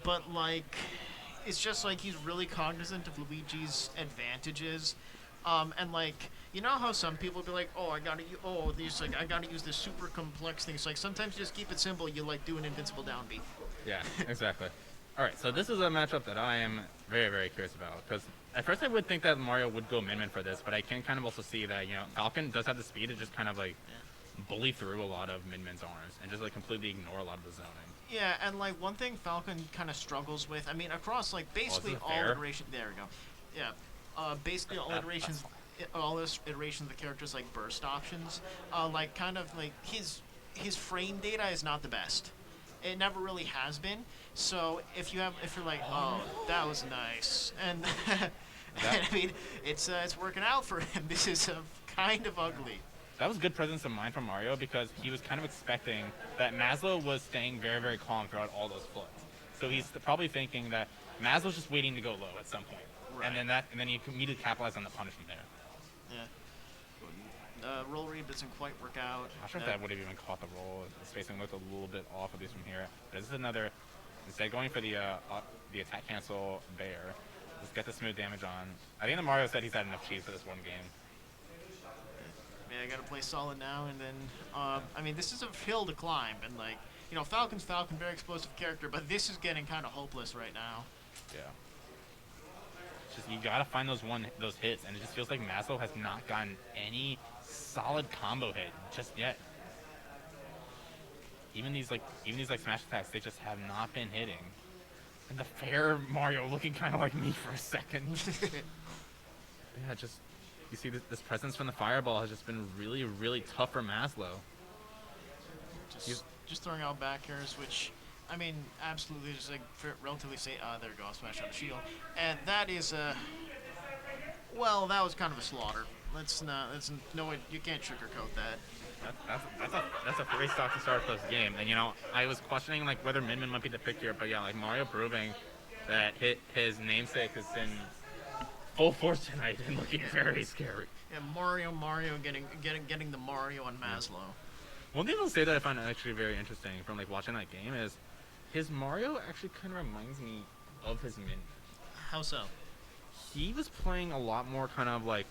but like, it's just like he's really cognizant of Luigi's advantages, and like you know how some people be like, oh these like I gotta use this super complex thing. It's like sometimes you just keep it simple. You like do an invincible down B. Yeah, exactly. All right, so this is a matchup that I am very, very curious about because at first I would think that Mario would go Min Min for this, but I can kind of also see that Falcon does have the speed to just kind of like Yeah. bully through a lot of Min Min's arms and just like completely ignore a lot of the zoning. Yeah, and like one thing Falcon kind of struggles with. I mean, across like Oh, is basically it all fair? iterations. There we go. Yeah, basically That's fine. all this iterations of the characters like burst options. Like kind of like his frame data is not the best. It never really has been. So if you're like, oh, that was nice, and, That and I mean, it's working out for him. This is kind of ugly. that was good presence of mind from Mario because he was kind of expecting that Mazl0w was staying very, very calm throughout all those floods. So he's probably thinking that Maslow's just waiting to go low at some point, Right. and then you can immediately capitalize on the punishment there. Yeah. Roll read doesn't quite work out. Not sure if that would have even caught the roll. The spacing looked a little bit off at least from here. But this is another. Instead of going for the attack cancel there, let's get the smooth damage on. I think the Mario said he's had enough cheese for this one game. Yeah, I gotta play solid now, and then I mean, this is a hill to climb, and like Falcon's Falcon, very explosive character, but this is getting kind of hopeless right now. Yeah. It's just you gotta find those hits, and it just feels like Mazl0w has not gotten any solid combo hit just yet. Even these like smash attacks, they just have not been hitting. And the fair Mario looking kind of like me for a second. Yeah, just you see this presence from the fireball has just been really, really tough for Mazl0w. Just throwing out back airs, which I mean, absolutely just like relatively say, there you go, I'll smash on the shield, and that is well, that was kind of a slaughter. Let's not. That's no. You can't sugarcoat that. That's a free stock to start this game. And I was questioning like whether Min Min might be the pick here, but yeah, like Mario proving that his namesake is in full force tonight and looking very scary. Yeah, Mario getting the Mario on Mazl0w. One thing I'll say that I find actually very interesting from like watching that game is his Mario actually kind of reminds me of his Min. How so? He was playing a lot more kind of like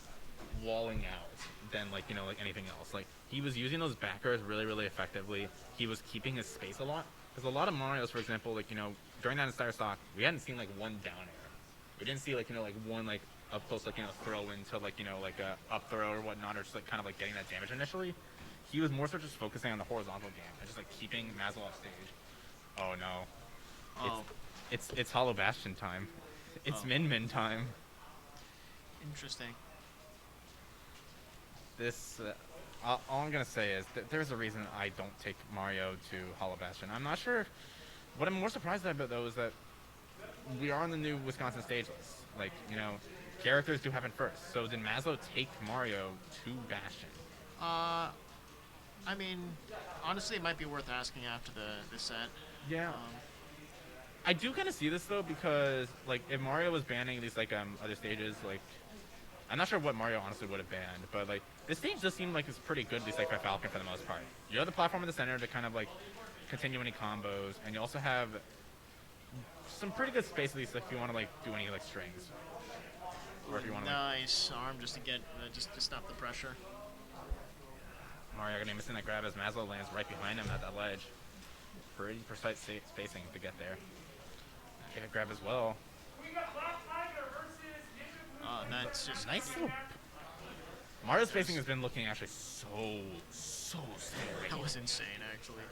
walling out than like like anything else. Like he was using those backers really, really effectively. He was keeping his space a lot because a lot of Mario's, for example, like during that entire stock, we hadn't seen like one down air. We didn't see like like one like up close like throw into like like a up throw or whatnot, or just like kind of like getting that damage initially. He was more so just focusing on the horizontal game and just like keeping Mazl0w off stage. Oh no, Oh, it's Hollow Bastion time. It's Oh. Min Min time. Interesting. This all I'm gonna say is that there's a reason I don't take Mario to Hollow Bastion. I'm not sure. What I'm more surprised about though is that we are on the new Wisconsin stage list. Like characters do happen first. So did Mazl0w take Mario to Bastion? I mean, honestly, it might be worth asking after the set. Yeah. Um, I do kind of see this though because like if Mario was banning these like other stages, like I'm not sure what Mario honestly would have banned, but like this stage does seem like it's pretty good, at least like by Falcon for the most part. You have the platform in the center to kind of like continue any combos, and you also have some pretty good space at least if you want to like do any like strings, or if you want to. nice arm just to get just to stop the pressure. Mario gonna be missing that grab as Mazl0w lands right behind him at that ledge. Pretty precise spacing to get there. Yeah, grab as well. That's just Nice little. Mario's spacing has been looking actually so scary. that was insane actually.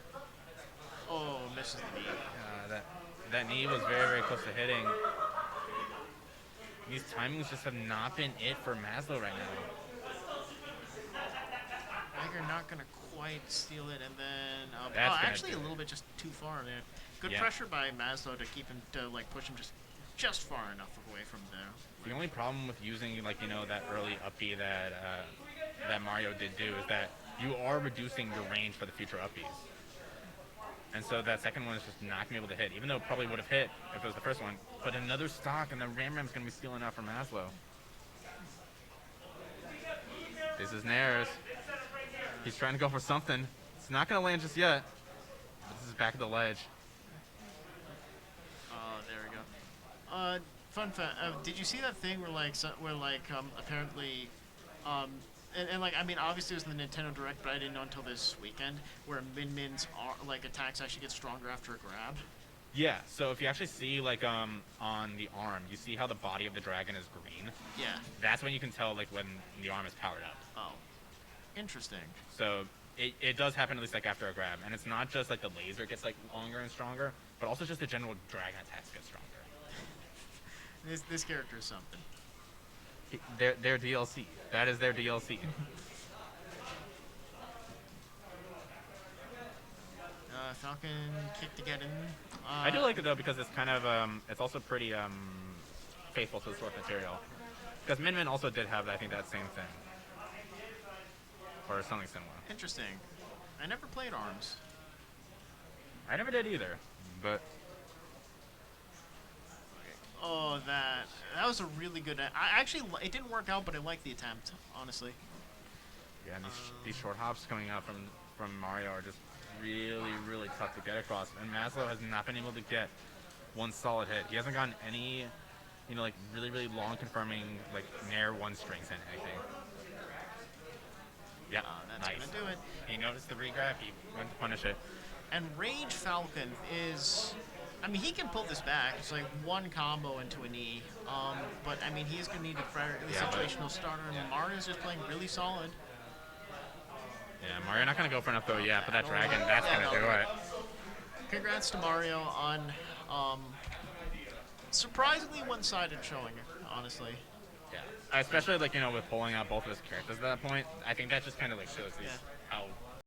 Oh, misses the knee. That knee was very, very close to hitting. These timings just have not been it for Mazl0w right now. Tiger not gonna quite steal it, and then That's gonna actually do a it. little bit just too far there. Good Yeah. pressure by Mazl0w to keep him to like push him just far enough away from there. The only problem with using like that early uppie that Mario did do is that you are reducing your range for the future uppies. And so that second one is just not gonna be able to hit, even though it probably would have hit if it was the first one. But another stock, and the Ram Ram's gonna be stealing out from Mazl0w. This is Nares. He's trying to go for something. It's not gonna land just yet. But this is back at the ledge. fun fact. Did you see that thing where apparently, um, and like I mean obviously it was the Nintendo Direct, but I didn't know until this weekend where Min Min's like attacks actually get stronger after a grab. Yeah, so if you actually see like on the arm, you see how the body of the dragon is green. Yeah. That's when you can tell like when the arm is powered up. Oh, interesting. So it does happen at least like after a grab, and it's not just like the laser gets like longer and stronger, but also just the general dragon attacks get stronger. This character is something. Their DLC. That is their DLC. Falcon kick to get in. I do like it though because it's kind of it's also pretty faithful to the source material. Because Min Min also did have I think that same thing, or something similar. Interesting. I never played ARMS. I never did either, but Oh, that was a really good. I actually it didn't work out, but I liked the attempt. Honestly. yeah, and these short hops coming out from Mario are just really tough to get across. And Mazl0w has not been able to get one solid hit. He hasn't gotten any, like really long confirming like Nair one strings in anything. Yeah, That's nice. gonna do it. He noticed the regrab. He went to punish it. And Rage Falcon is, I mean, he can pull this back. It's like one combo into a knee. But I mean, he's gonna need a situational starter, and Mario's just playing really solid. Yeah, Mario not gonna go for enough though. Yeah, but that dragon, that's gonna do it. Congrats to Mario on surprisingly one-sided showing, honestly. Yeah, especially like with pulling out both of his characters at that point. I think that just kind of like shows how